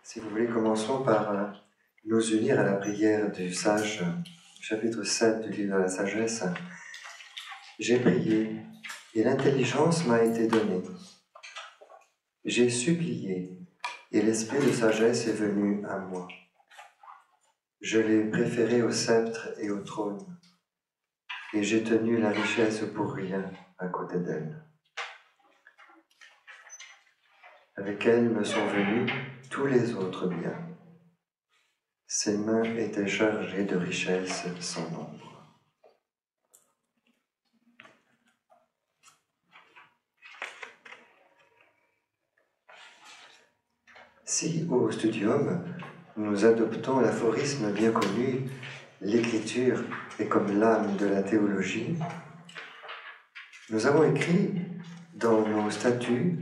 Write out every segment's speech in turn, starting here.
Si vous voulez, commençons par nous unir à la prière du sage, chapitre 7 du livre de la sagesse. J'ai prié et l'intelligence m'a été donnée. J'ai supplié et l'esprit de sagesse est venu à moi. Je l'ai préféré au sceptre et au trône et j'ai tenu la richesse pour rien à côté d'elle. Avec elle me sont venus tous les autres biens. Ses mains étaient chargées de richesses sans nombre. Si au studium, nous adoptons l'aphorisme bien connu « l'écriture est comme l'âme de la théologie », nous avons écrit dans nos statuts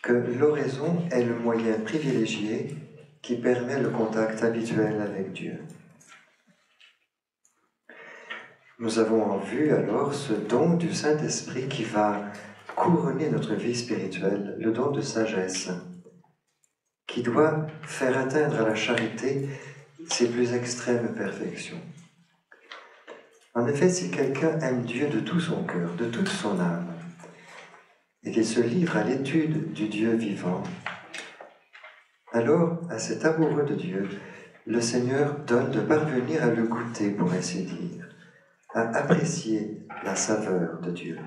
que l'oraison est le moyen privilégié qui permet le contact habituel avec Dieu. Nous avons en vue alors ce don du Saint-Esprit qui va couronner notre vie spirituelle, le don de sagesse, qui doit faire atteindre à la charité ses plus extrêmes perfections. En effet, si quelqu'un aime Dieu de tout son cœur, de toute son âme, et qu'il se livre à l'étude du Dieu vivant, alors à cet amoureux de Dieu, le Seigneur donne de parvenir à le goûter, pour ainsi dire, à apprécier la saveur de Dieu.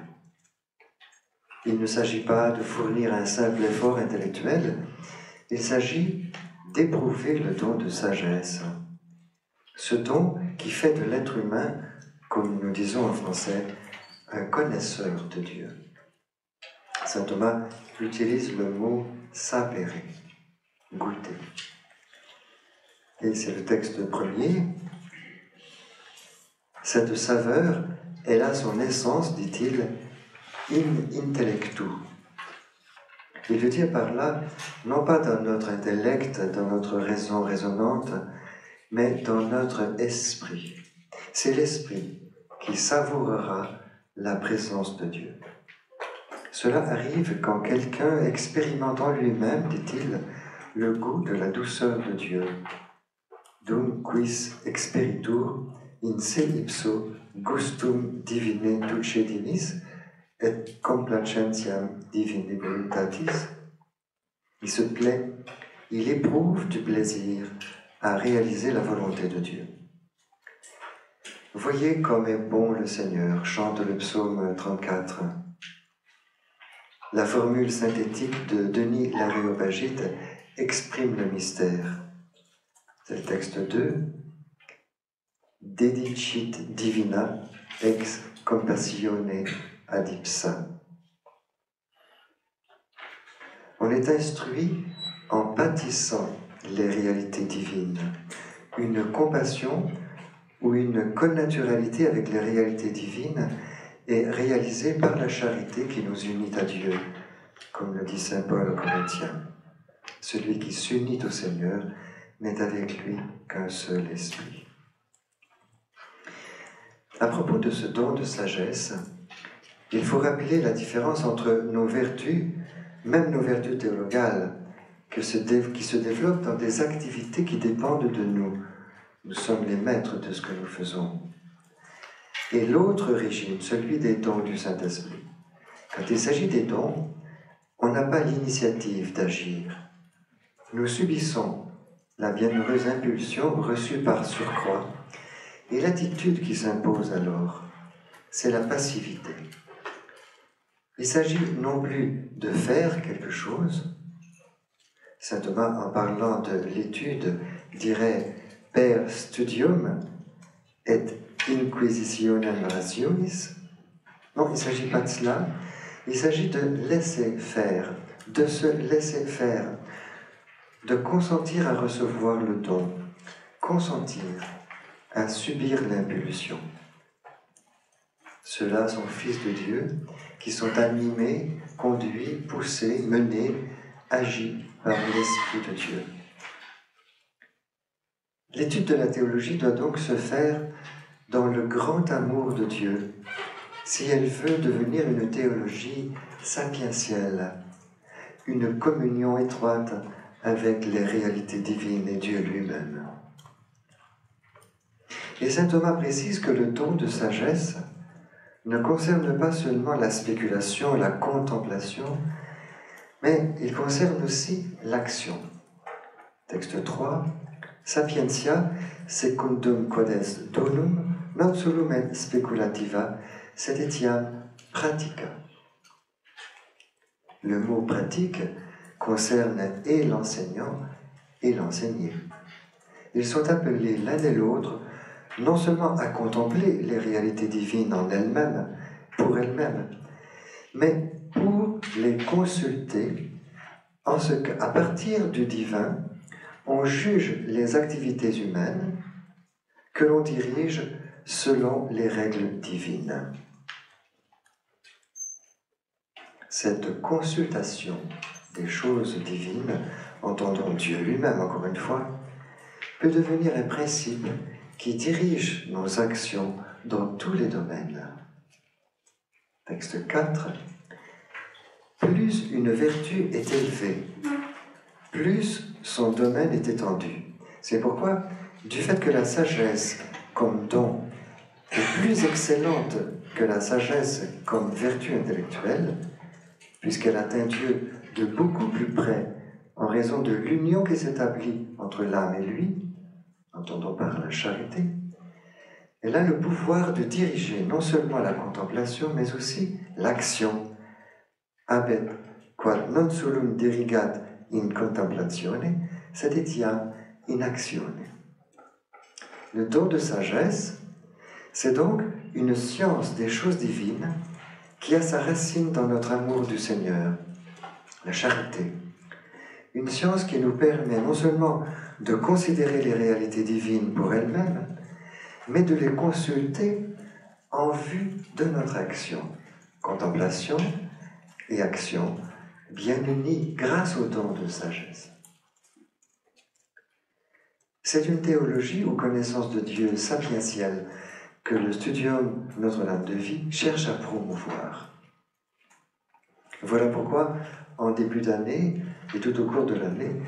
Il ne s'agit pas de fournir un simple effort intellectuel, il s'agit d'éprouver le don de sagesse, ce don qui fait de l'être humain, comme nous disons en français, un connaisseur de Dieu. Saint Thomas utilise le mot « sapere », goûter. Et c'est le texte premier. Cette saveur, elle a son essence, dit-il, in intellectu. Il veut dire par là, non pas dans notre intellect, dans notre raison raisonnante, mais dans notre esprit. C'est l'esprit qui savourera la présence de Dieu. Cela arrive quand quelqu'un expérimente en lui-même, dit-il, le goût de la douceur de Dieu. Dum quis experitur in se ipso gustum divinae dulcedinis et complacentiam divinae voluntatis. Il se plaît, il éprouve du plaisir à réaliser la volonté de Dieu. Voyez comme est bon le Seigneur, chante le psaume 34. La formule synthétique de Denis l'Aréopagite exprime le mystère. C'est le texte 2. Dedicit divina ex compassione ad ipsa. On est instruit en bâtissant les réalités divines, une compassion ou une connaturalité avec les réalités divines est réalisée par la charité qui nous unit à Dieu, comme le dit saint Paul aux Corinthiens. Celui qui s'unit au Seigneur n'est avec lui qu'un seul esprit. À propos de ce don de sagesse, il faut rappeler la différence entre nos vertus, même nos vertus théologales, qui se développent dans des activités qui dépendent de nous. Nous sommes les maîtres de ce que nous faisons. Et l'autre régime, celui des dons du Saint-Esprit. Quand il s'agit des dons, on n'a pas l'initiative d'agir. Nous subissons la bienheureuse impulsion reçue par surcroît, et l'attitude qui s'impose alors, c'est la passivité. Il s'agit non plus de faire quelque chose. Saint Thomas, en parlant de l'étude, dirait « per studium et inquisitionem rationis ». Non, il ne s'agit pas de cela. Il s'agit de laisser faire, de se laisser faire, de consentir à recevoir le don, consentir à subir l'impulsion. Ceux-là sont fils de Dieu qui sont animés, conduits, poussés, menés, agis par l'Esprit de Dieu. L'étude de la théologie doit donc se faire dans le grand amour de Dieu, si elle veut devenir une théologie sapientielle, une communion étroite avec les réalités divines et Dieu lui-même. Et saint Thomas précise que le don de sagesse ne concerne pas seulement la spéculation, la contemplation, mais il concerne aussi l'action. Texte 3. Sapientia secundum codes donum non solum et speculativa sed etiam pratica. Le mot pratique concerne et l'enseignant et l'enseigné. Ils sont appelés l'un et l'autre non seulement à contempler les réalités divines en elles-mêmes, pour elles-mêmes, mais pour les consulter en ce qu'à partir du divin, on juge les activités humaines que l'on dirige selon les règles divines. Cette consultation des choses divines, entendons Dieu lui-même encore une fois, peut devenir un principe qui dirige nos actions dans tous les domaines. Texte 4. Plus une vertu est élevée, plus son domaine est étendu. C'est pourquoi, du fait que la sagesse comme don est plus excellente que la sagesse comme vertu intellectuelle, puisqu'elle atteint Dieu de beaucoup plus près en raison de l'union qui s'établit entre l'âme et lui, entendons par la charité, elle a le pouvoir de diriger non seulement la contemplation, mais aussi l'action. Abet quod non solum dirigat in contemplatione, sed etiam in actione. Le don de sagesse, c'est donc une science des choses divines qui a sa racine dans notre amour du Seigneur, la charité. Une science qui nous permet non seulement de considérer les réalités divines pour elles-mêmes, mais de les consulter en vue de notre action. Contemplation et action bien unies grâce au don de sagesse. C'est une théologie ou connaissance de Dieu sapientielle que le Studium Notre-Dame de Vie cherche à promouvoir. Voilà pourquoi, en début d'année et tout au cours de l'année,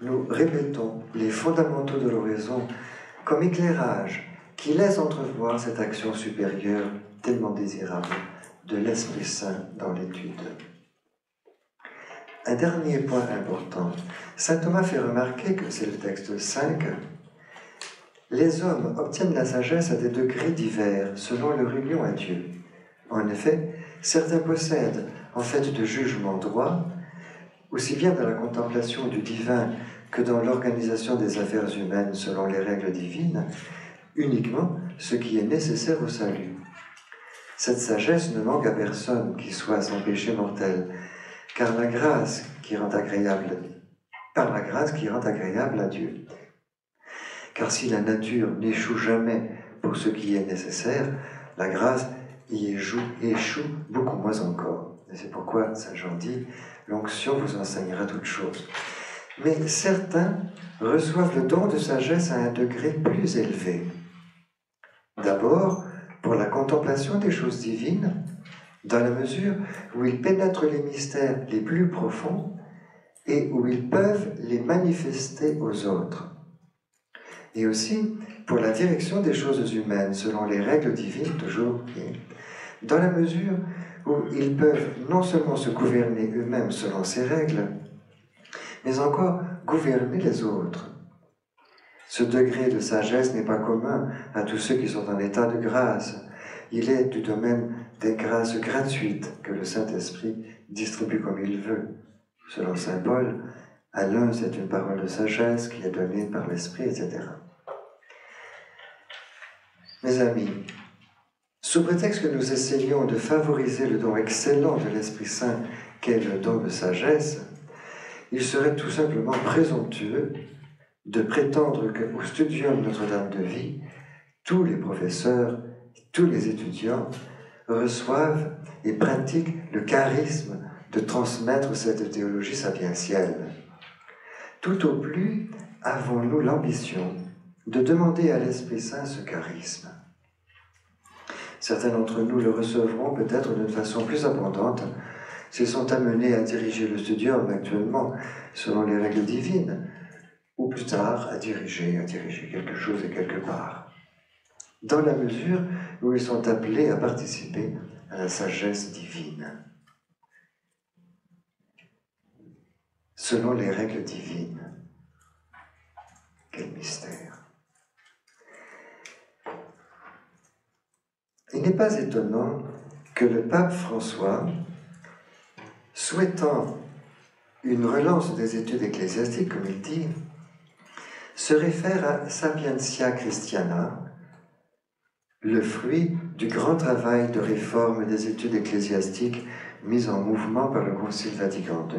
nous répétons les fondamentaux de l'oraison comme éclairage qui laisse entrevoir cette action supérieure tellement désirable de l'Esprit Saint dans l'étude. Un dernier point important. Saint Thomas fait remarquer que, c'est le texte 5, les hommes obtiennent la sagesse à des degrés divers selon leur union à Dieu. En effet, certains possèdent, en fait de jugement droit, aussi bien dans la contemplation du divin que dans l'organisation des affaires humaines selon les règles divines, uniquement ce qui est nécessaire au salut. Cette sagesse ne manque à personne qui soit sans péché mortel, car la grâce qui rend agréable, par la grâce qui rend agréable à Dieu. Car si la nature n'échoue jamais pour ce qui est nécessaire, la grâce y échoue beaucoup moins encore. Et c'est pourquoi Saint Jean dit « L'onction vous enseignera toutes choses ». Mais certains reçoivent le don de sagesse à un degré plus élevé. D'abord, pour la contemplation des choses divines, dans la mesure où ils pénètrent les mystères les plus profonds et où ils peuvent les manifester aux autres. Et aussi pour la direction des choses humaines selon les règles divines, toujours, dans la mesure où ils peuvent non seulement se gouverner eux-mêmes selon ces règles, mais encore gouverner les autres. Ce degré de sagesse n'est pas commun à tous ceux qui sont en état de grâce. Il est du domaine des grâces gratuites que le Saint-Esprit distribue comme il veut. Selon saint Paul, à l'un c'est une parole de sagesse qui est donnée par l'Esprit, etc. Mes amis, sous prétexte que nous essayons de favoriser le don excellent de l'Esprit Saint qu'est le don de sagesse, il serait tout simplement présomptueux de prétendre qu'au Studium Notre-Dame de Vie, tous les professeurs, tous les étudiants reçoivent et pratiquent le charisme de transmettre cette théologie sapientielle. Tout au plus avons-nous l'ambition de demander à l'Esprit Saint ce charisme. Certains d'entre nous le recevront peut-être d'une façon plus abondante s'ils sont amenés à diriger le studium actuellement selon les règles divines, ou plus tard à diriger quelque chose et quelque part, dans la mesure où ils sont appelés à participer à la sagesse divine, selon les règles divines. Quel mystère! Il n'est pas étonnant que le pape François, souhaitant une relance des études ecclésiastiques, comme il dit, se réfère à Sapientia Christiana, le fruit du grand travail de réforme des études ecclésiastiques mis en mouvement par le Concile Vatican II.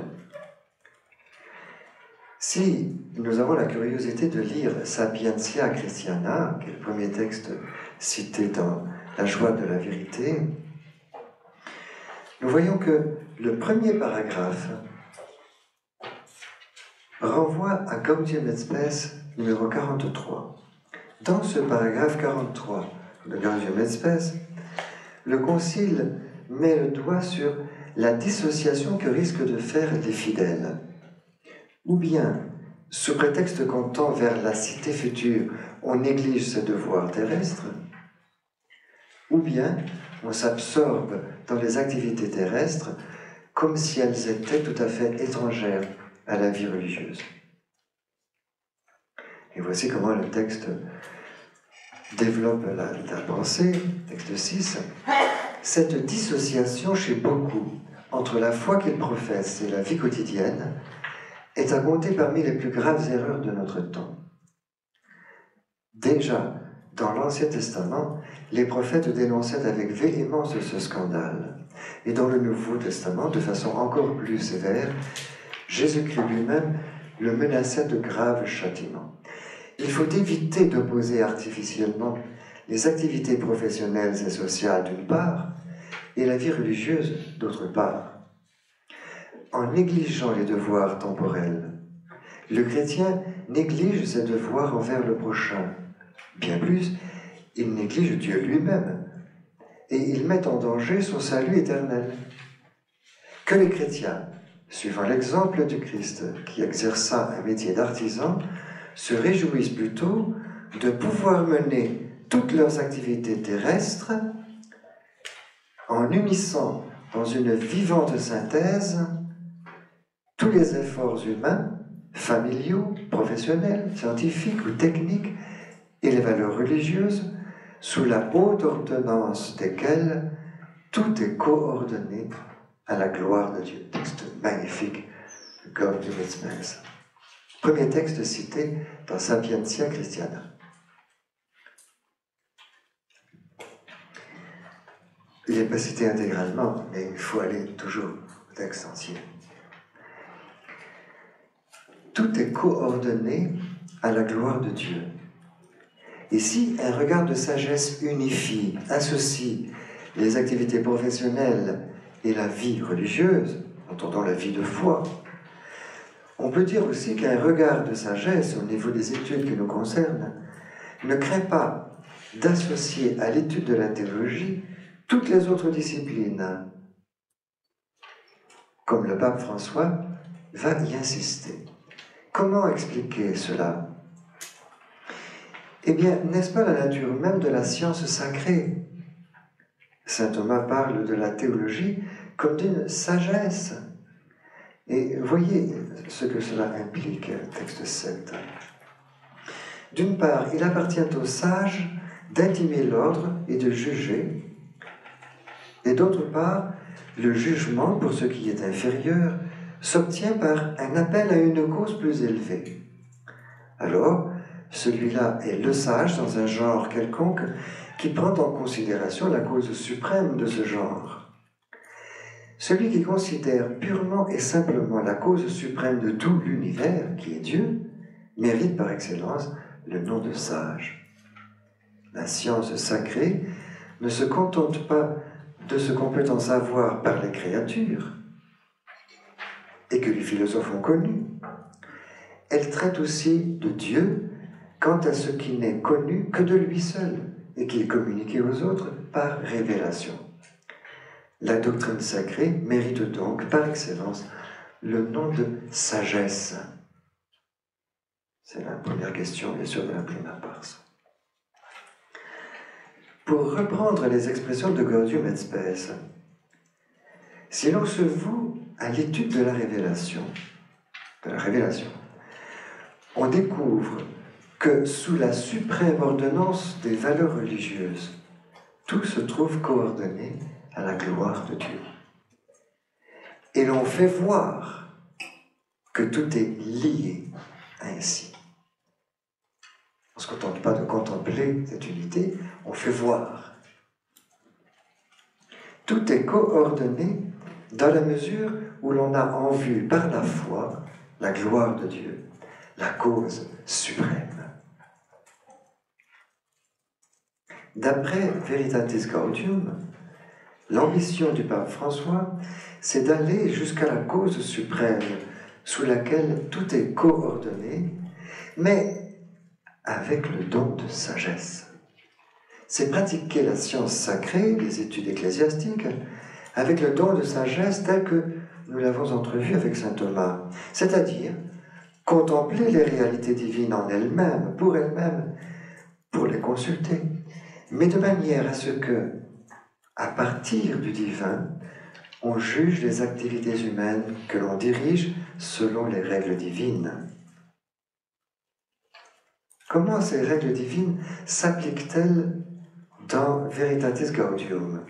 Si nous avons la curiosité de lire Sapientia Christiana, qui est le premier texte cité dans La joie de la vérité, nous voyons que le premier paragraphe renvoie à Gaudium et Spes numéro 43. Dans ce paragraphe 43 de Gaudium et Spes, le Concile met le doigt sur la dissociation que risquent de faire les fidèles. Ou bien, sous prétexte qu'on tend vers la cité future, on néglige ses devoirs terrestres, ou bien on s'absorbe dans les activités terrestres comme si elles étaient tout à fait étrangères à la vie religieuse. Et voici comment le texte développe la pensée, texte 6. Cette dissociation chez beaucoup entre la foi qu'ils professent et la vie quotidienne est à compter parmi les plus graves erreurs de notre temps. Déjà, dans l'Ancien Testament, les prophètes dénonçaient avec véhémence ce scandale. Et dans le Nouveau Testament, de façon encore plus sévère, Jésus-Christ lui-même le menaçait de graves châtiments. Il faut éviter d'opposer artificiellement les activités professionnelles et sociales d'une part et la vie religieuse d'autre part. En négligeant les devoirs temporels, le chrétien néglige ses devoirs envers le prochain. Bien plus, il néglige Dieu lui-même et il met en danger son salut éternel. Que les chrétiens, suivant l'exemple du Christ qui exerça un métier d'artisan, se réjouissent plutôt de pouvoir mener toutes leurs activités terrestres en unissant dans une vivante synthèse tous les efforts humains, familiaux, professionnels, scientifiques ou techniques et les valeurs religieuses sous la haute ordonnance desquelles tout est coordonné à la gloire de Dieu. Texte magnifique de Gaudium et Spes. Premier texte cité dans Sapientia Christiana. Il n'est pas cité intégralement, mais il faut aller toujours au texte entier. Tout est coordonné à la gloire de Dieu. Et si un regard de sagesse unifie, associe les activités professionnelles et la vie religieuse, entendant la vie de foi, on peut dire aussi qu'un regard de sagesse au niveau des études qui nous concernent ne craint pas d'associer à l'étude de la théologie toutes les autres disciplines, comme le pape François va y insister. Comment expliquer cela? Eh bien, n'est-ce pas la nature même de la science sacrée? Saint Thomas parle de la théologie comme d'une sagesse. Et voyez ce que cela implique, texte 7. D'une part, il appartient aux sages d'intimer l'ordre et de juger, et d'autre part, le jugement, pour ce qui est inférieur, s'obtient par un appel à une cause plus élevée. Alors, celui-là est le sage dans un genre quelconque qui prend en considération la cause suprême de ce genre. Celui qui considère purement et simplement la cause suprême de tout l'univers, qui est Dieu, mérite par excellence le nom de sage. La science sacrée ne se contente pas de ce qu'on peut en savoir par les créatures, et que les philosophes ont connu. Elle traite aussi de Dieu quant à ce qui n'est connu que de lui seul, et qui est communiqué aux autres par révélation. La doctrine sacrée mérite donc, par excellence, le nom de sagesse. C'est la première question, bien sûr, de la prima pars. Pour reprendre les expressions de Gaudium et Spes, si l'on se voue à l'étude de la révélation, on découvre que sous la suprême ordonnance des valeurs religieuses, tout se trouve coordonné à la gloire de Dieu. Et l'on fait voir que tout est lié ainsi. On ne se contente pas de contempler cette unité, on fait voir. Tout est coordonné dans la mesure où l'on a en vue par la foi la gloire de Dieu, la cause suprême. D'après Veritatis Gaudium, l'ambition du pape François, c'est d'aller jusqu'à la cause suprême sous laquelle tout est coordonné, mais avec le don de sagesse. C'est pratiquer la science sacrée, les études ecclésiastiques, avec le don de sagesse tel que nous l'avons entrevu avec saint Thomas, c'est-à-dire contempler les réalités divines en elles-mêmes, pour les consulter, mais de manière à ce que, à partir du divin, on juge les activités humaines que l'on dirige selon les règles divines. Comment ces règles divines s'appliquent-elles dans Veritatis Gaudium?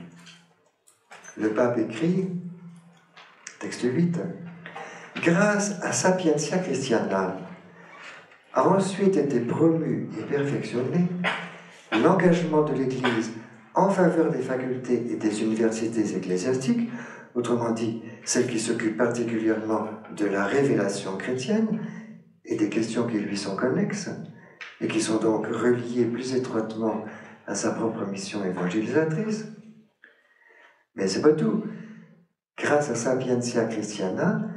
Le pape écrit, texte 8, « Grâce à Sapientia Christiana, a ensuite été promu et perfectionné l'engagement de l'Église en faveur des facultés et des universités ecclésiastiques, autrement dit, celles qui s'occupent particulièrement de la révélation chrétienne et des questions qui lui sont connexes, et qui sont donc reliées plus étroitement à sa propre mission évangélisatrice. Mais c'est pas tout. Grâce à Sapientia Christiana,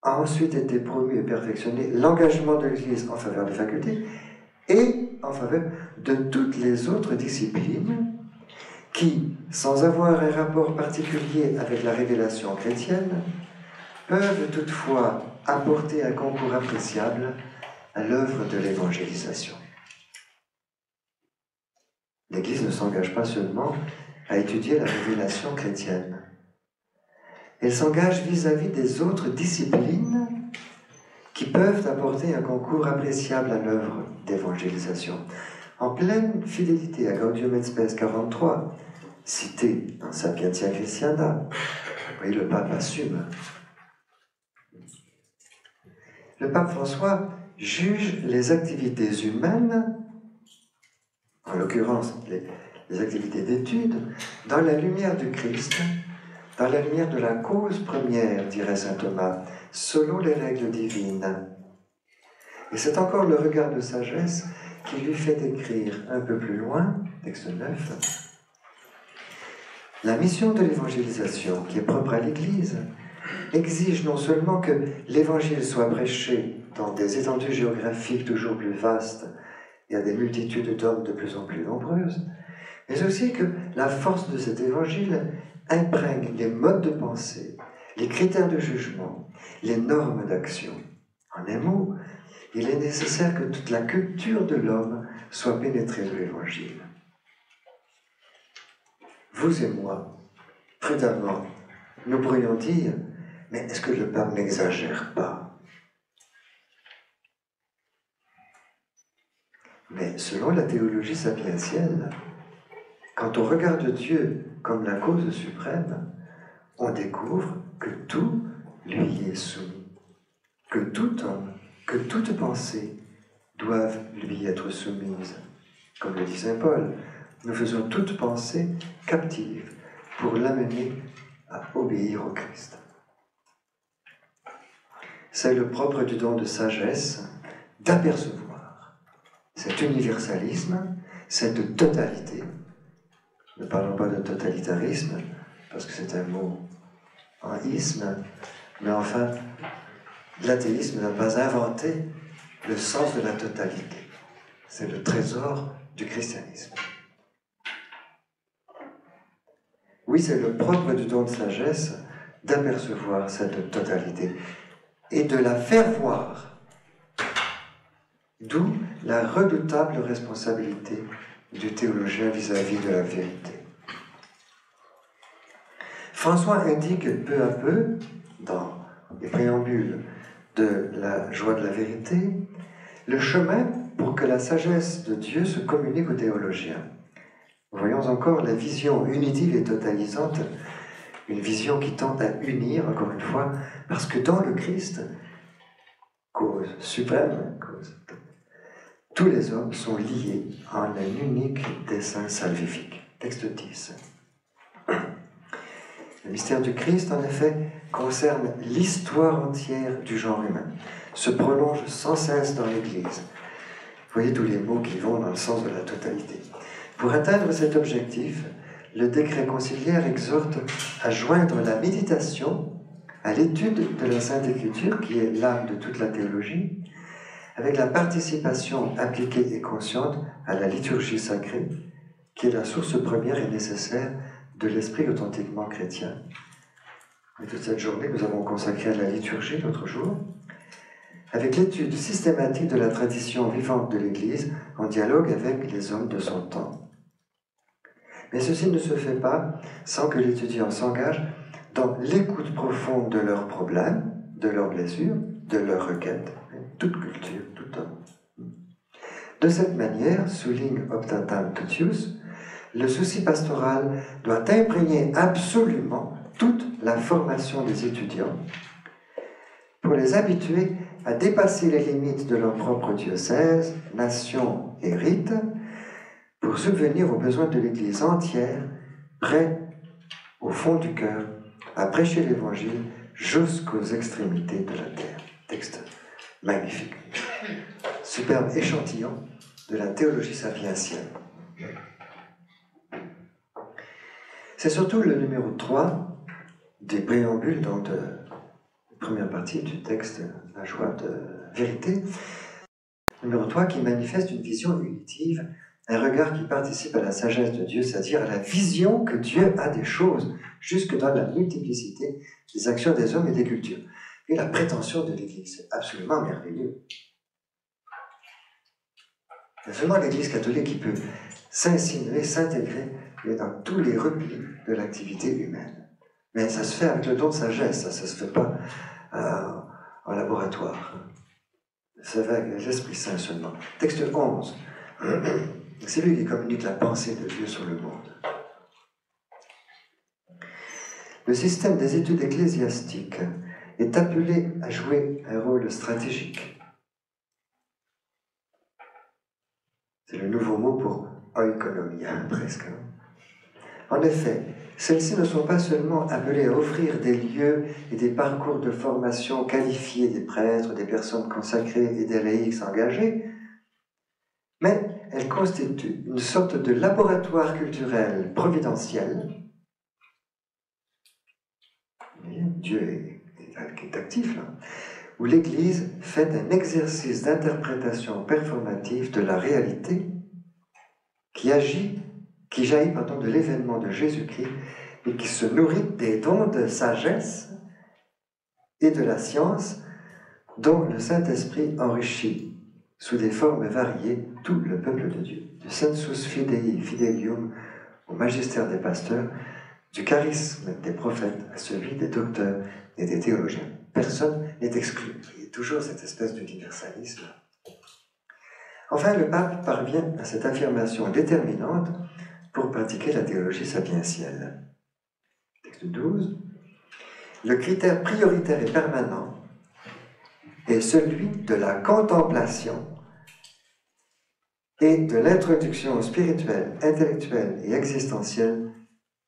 a ensuite été promu et perfectionné l'engagement de l'Église en faveur des facultés et en faveur de toutes les autres disciplines qui, sans avoir un rapport particulier avec la révélation chrétienne, peuvent toutefois apporter un concours appréciable à l'œuvre de l'évangélisation. L'Église ne s'engage pas seulement à étudier la révélation chrétienne. Elle s'engage vis-à-vis des autres disciplines qui peuvent apporter un concours appréciable à l'œuvre d'évangélisation. En pleine fidélité à Gaudium et Spes 43, cité dans Sapientia Christiana, vous voyez, le pape assume. Le pape François juge les activités humaines, en l'occurrence les activités d'étude, dans la lumière du Christ, dans la lumière de la cause première, dirait saint Thomas, selon les règles divines. Et c'est encore le regard de sagesse qui lui fait écrire un peu plus loin, texte 9, « La mission de l'évangélisation, qui est propre à l'Église, exige non seulement que l'Évangile soit prêché dans des étendues géographiques toujours plus vastes et à des multitudes d'hommes de plus en plus nombreuses, mais aussi que la force de cet Évangile imprègne les modes de pensée, les critères de jugement, les normes d'action. En un mot, il est nécessaire que toute la culture de l'homme soit pénétrée de l'Évangile. Vous et moi, prudemment, nous pourrions dire, mais est-ce que le pape n'exagère pas? Mais selon la théologie sapientielle, quand on regarde Dieu comme la cause suprême, on découvre que tout lui est soumis, que tout homme, que toute pensée doivent lui être soumises. Comme le dit saint Paul, nous faisons toute pensée captive pour l'amener à obéir au Christ. C'est le propre du don de sagesse d'apercevoir cet universalisme, cette totalité. Ne parlons pas de totalitarisme, parce que c'est un mot en isme, mais enfin, l'athéisme n'a pas inventé le sens de la totalité. C'est le trésor du christianisme. Oui, c'est le propre du don de sagesse d'apercevoir cette totalité et de la faire voir. D'où la redoutable responsabilité du théologien vis-à-vis de la vérité. François indique peu à peu, dans les préambules de la joie de la vérité, le chemin pour que la sagesse de Dieu se communique aux théologiens. Voyons encore la vision unitive et totalisante, une vision qui tente à unir, encore une fois, parce que dans le Christ, cause suprême, tous les hommes sont liés en un unique dessein salvifique. Texte 10. Le mystère du Christ, en effet, concerne l'histoire entière du genre humain, se prolonge sans cesse dans l'Église. Vous voyez tous les mots qui vont dans le sens de la totalité. Pour atteindre cet objectif, le décret conciliaire exhorte à joindre la méditation à l'étude de la Sainte Écriture, qui est l'âme de toute la théologie, avec la participation appliquée et consciente à la liturgie sacrée, qui est la source première et nécessaire de l'esprit authentiquement chrétien. Et toute cette journée, nous avons consacré à la liturgie l'autre jour, avec l'étude systématique de la tradition vivante de l'Église en dialogue avec les hommes de son temps. Mais ceci ne se fait pas sans que l'étudiant s'engage dans l'écoute profonde de leurs problèmes, de leurs blessures, de leurs requêtes, toute culture, tout homme. De cette manière, souligne Optatam Tutius, le souci pastoral doit imprégner absolument toute la formation des étudiants pour les habituer à dépasser les limites de leur propre diocèse, nation et rite, pour subvenir aux besoins de l'Église entière, prêt, au fond du cœur, à prêcher l'Évangile jusqu'aux extrémités de la terre. Texte magnifique. Superbe échantillon de la théologie sapientielle. C'est surtout le numéro 3 des préambules, donc de la première partie du texte, la joie de vérité. Numéro 3 qui manifeste une vision unitive, un regard qui participe à la sagesse de Dieu, c'est-à-dire à la vision que Dieu a des choses, jusque dans la multiplicité des actions des hommes et des cultures. Et la prétention de l'Église, c'est absolument merveilleux. C'est seulement l'Église catholique qui peut s'insinuer, s'intégrer dans tous les replis de l'activité humaine. Mais ça se fait avec le don de sagesse, ça ne se fait pas en laboratoire. Ça va avec l'Esprit Saint seulement. Texte 11. C'est lui qui communique la pensée de Dieu sur le monde. Le système des études ecclésiastiques est appelé à jouer un rôle stratégique. C'est le nouveau mot pour oikonomia, presque. En effet, celles-ci ne sont pas seulement appelées à offrir des lieux et des parcours de formation qualifiés des prêtres, des personnes consacrées et des laïcs engagés, mais elles constituent une sorte de laboratoire culturel providentiel. Dieu est actif là, où l'Église fait un exercice d'interprétation performative de la réalité qui jaillit de l'événement de Jésus-Christ et qui se nourrit des dons de sagesse et de la science dont le Saint-Esprit enrichit sous des formes variées tout le peuple de Dieu. Du sensus fidei fidelium au magistère des pasteurs, du charisme des prophètes à celui des docteurs et des théologiens. Personne n'est exclu. Il y a toujours cette espèce d'universalisme. Enfin, le pape parvient à cette affirmation déterminante pour pratiquer la théologie sapientielle. Texte 12. Le critère prioritaire et permanent est celui de la contemplation et de l'introduction spirituelle, intellectuelle et existentielle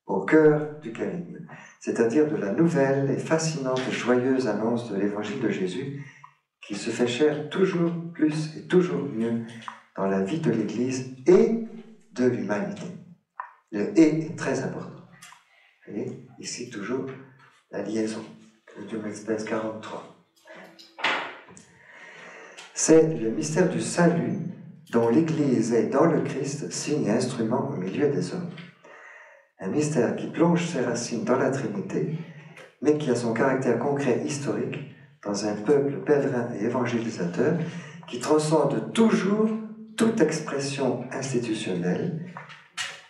au cœur du charisme, c'est-à-dire de la nouvelle et fascinante et joyeuse annonce de l'évangile de Jésus qui se fait chair toujours plus et toujours mieux dans la vie de l'Église et de l'humanité. Le « et » est très important. Vous voyez, ici toujours la liaison. De Espèce 43. C'est le mystère du salut dont l'Église est dans le Christ signe et instrument au milieu des hommes. un mystère qui plonge ses racines dans la Trinité, mais qui a son caractère concret historique dans un peuple pèlerin et évangélisateur qui transcende toujours toute expression institutionnelle,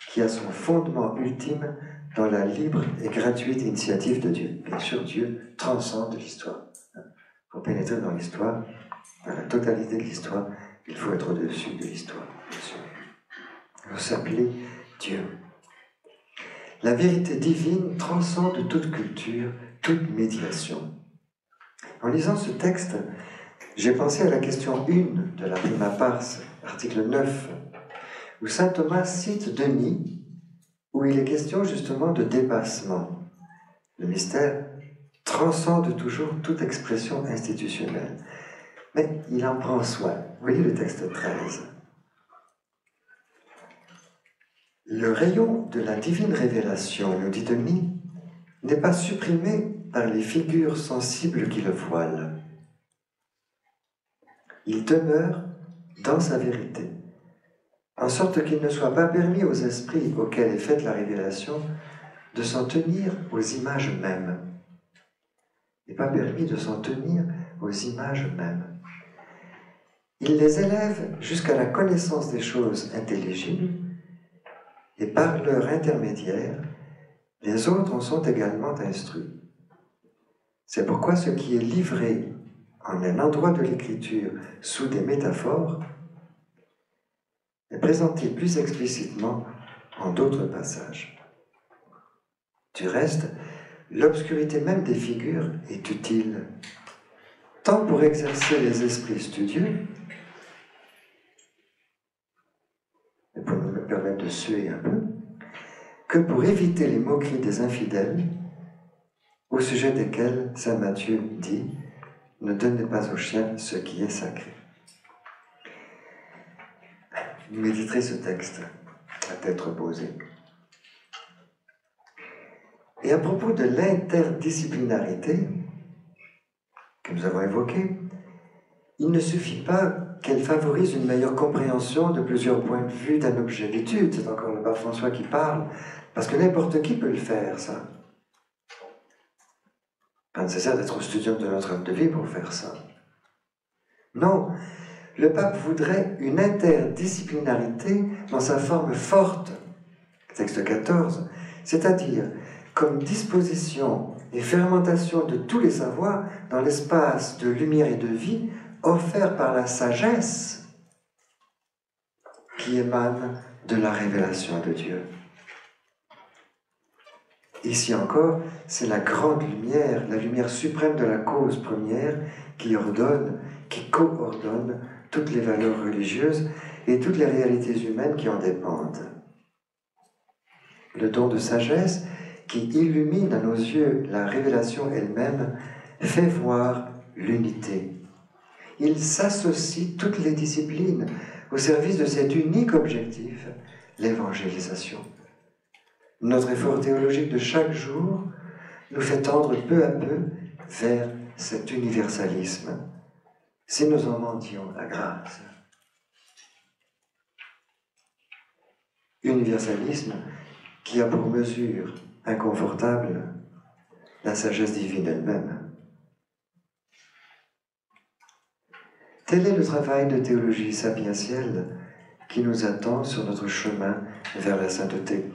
qui a son fondement ultime dans la libre et gratuite initiative de Dieu. Bien sûr, Dieu transcende l'histoire. Pour pénétrer dans l'histoire, dans la totalité de l'histoire, il faut être au-dessus de l'histoire, bien sûr. Il faut s'appeler Dieu. La vérité divine transcende toute culture, toute médiation. En lisant ce texte, j'ai pensé à la question 1 de la Prima Pars, article 9, où saint Thomas cite Denis, où il est question justement de dépassement. Le mystère transcende toujours toute expression institutionnelle, mais il en prend soin. Vous voyez le texte 13. Le rayon de la divine révélation, nous dit Denis, n'est pas supprimé par les figures sensibles qui le voilent. Il demeure dans sa vérité, en sorte qu'il ne soit pas permis aux esprits auxquels est faite la révélation de s'en tenir aux images mêmes. Il n'est pas permis de s'en tenir aux images mêmes. Il les élève jusqu'à la connaissance des choses intelligibles, et par leur intermédiaire, les autres en sont également instruits. C'est pourquoi ce qui est livré en un endroit de l'Écriture sous des métaphores est présenté plus explicitement en d'autres passages. Du reste, l'obscurité même des figures est utile, tant pour exercer les esprits studieux, et pour nous permettre de suer un peu, que pour éviter les moqueries des infidèles, au sujet desquels saint Matthieu dit « Ne donnez pas aux chiens ce qui est sacré ». Méditerez ce texte à tête reposée. Et à propos de l'interdisciplinarité que nous avons évoquée, il ne suffit pas qu'elle favorise une meilleure compréhension de plusieurs points de vue d'un objet d'étude. C'est encore le pape François qui parle, parce que n'importe qui peut le faire, ça. Pas nécessaire d'être studiant de notre œuvre de vie pour faire ça. Non, le pape voudrait une interdisciplinarité dans sa forme forte, texte 14, c'est-à-dire comme disposition et fermentation de tous les savoirs dans l'espace de lumière et de vie offert par la sagesse qui émane de la révélation de Dieu. Ici encore, c'est la grande lumière, la lumière suprême de la cause première qui ordonne, qui coordonne toutes les valeurs religieuses et toutes les réalités humaines qui en dépendent. Le don de sagesse qui illumine à nos yeux la révélation elle-même fait voir l'unité. Il s'associe toutes les disciplines au service de cet unique objectif, l'évangélisation. Notre effort théologique de chaque jour nous fait tendre peu à peu vers cet universalisme, si nous en mendions la grâce. Universalisme qui a pour mesure inconfortable la sagesse divine elle-même. Tel est le travail de théologie sapientielle qui nous attend sur notre chemin vers la sainteté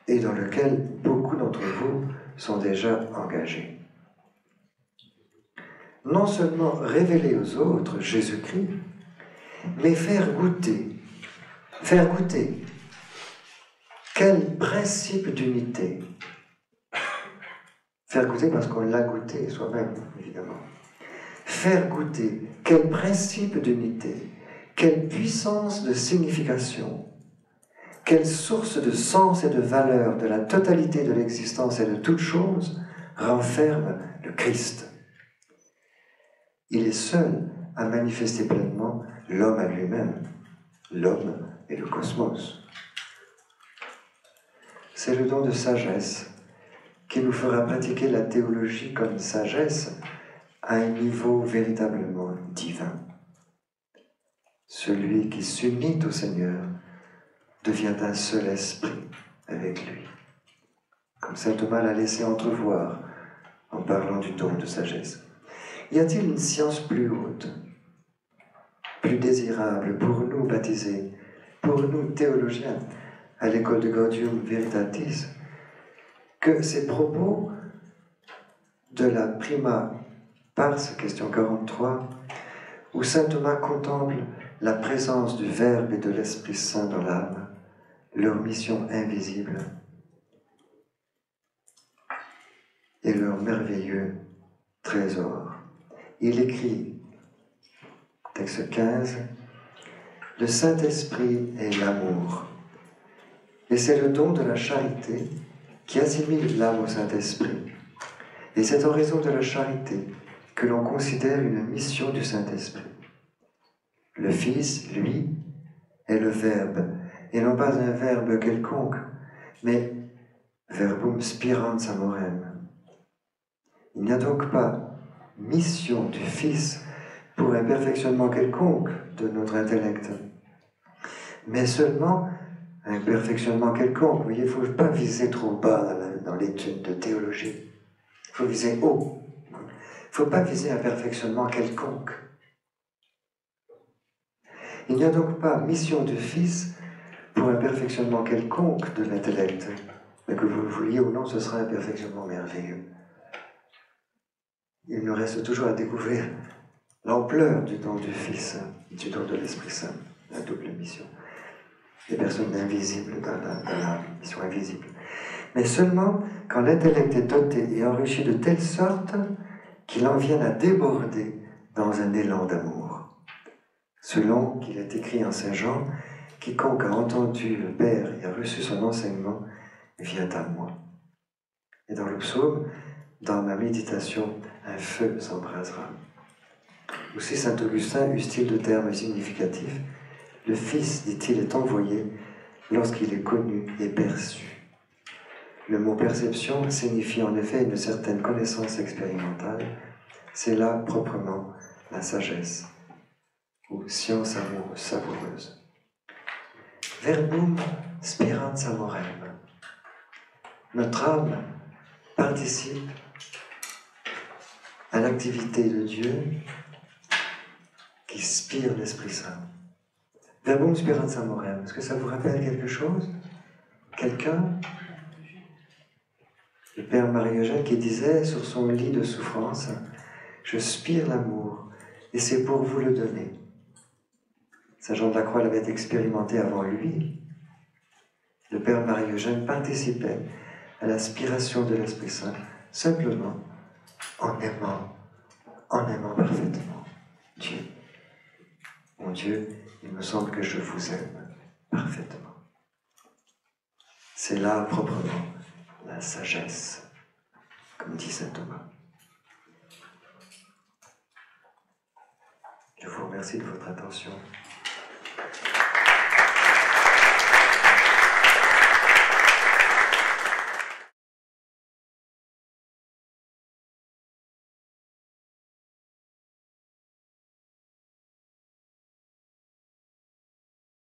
et dans lequel beaucoup d'entre vous sont déjà engagés. Non seulement révéler aux autres Jésus-Christ, mais faire goûter quel principe d'unité. Faire goûter parce qu'on l'a goûté soi-même, évidemment. Faire goûter quel principe d'unité, quelle puissance de signification, quelle source de sens et de valeur de la totalité de l'existence et de toute chose renferme le Christ. Il est seul à manifester pleinement l'homme à lui-même, l'homme et le cosmos. C'est le don de sagesse qui nous fera pratiquer la théologie comme sagesse à un niveau véritablement divin. Celui qui s'unit au Seigneur devient un seul esprit avec lui, comme saint Thomas l'a laissé entrevoir en parlant du don de sagesse. Y a-t-il une science plus haute, plus désirable pour nous baptisés, pour nous théologiens, à l'école de Gaudium Veritatis, que ces propos de la Prima Pars, question 43, où saint Thomas contemple la présence du Verbe et de l'Esprit Saint dans l'âme, leur mission invisible et leur merveilleux trésor. Il écrit, texte 15, « Le Saint-Esprit est l'amour, et c'est le don de la charité qui assimile l'âme au Saint-Esprit. Et c'est en raison de la charité que l'on considère une mission du Saint-Esprit. Le Fils, lui, est le Verbe, et non pas un verbe quelconque, mais verbum spirans amorem. Il n'y a donc pas mission du Fils pour un perfectionnement quelconque de notre intellect, mais seulement un perfectionnement quelconque. Vous voyez, il ne faut pas viser trop bas dans l'étude de théologie. Il faut viser haut. Il ne faut pas viser un perfectionnement quelconque. Il n'y a donc pas mission du Fils pour un perfectionnement quelconque de l'intellect, mais que vous le vouliez ou non, ce sera un perfectionnement merveilleux. Il nous reste toujours à découvrir l'ampleur du don du Fils, du don de l'Esprit Saint, la double mission. Des personnes invisibles dans la mission invisible. Mais seulement quand l'intellect est doté et enrichi de telle sorte qu'il en vienne à déborder dans un élan d'amour. Selon qu'il est écrit en Saint Jean, quiconque a entendu le Père et a reçu son enseignement vient à moi. Et dans le psaume, dans ma méditation, un feu s'embrasera. Aussi saint Augustin use-t-il de termes significatifs. Le Fils, dit-il, est envoyé lorsqu'il est connu et perçu. Le mot perception signifie en effet une certaine connaissance expérimentale. C'est là proprement la sagesse, ou science savoureuse. Verbum spirans amorem. Notre âme participe à l'activité de Dieu qui spire l'Esprit Saint. Verbum spirans amorem, est-ce que ça vous rappelle quelque chose? Quelqu'un? Le Père Marie-Eugène qui disait sur son lit de souffrance, « Je spire l'amour, et c'est pour vous le donner. » Saint Jean de la Croix l'avait expérimenté avant lui. Le Père Marie-Eugène participait à l'aspiration de l'Esprit Saint simplement en aimant parfaitement Dieu. Mon Dieu, il me semble que je vous aime parfaitement. C'est là proprement la sagesse, comme dit saint Thomas. Je vous remercie de votre attention.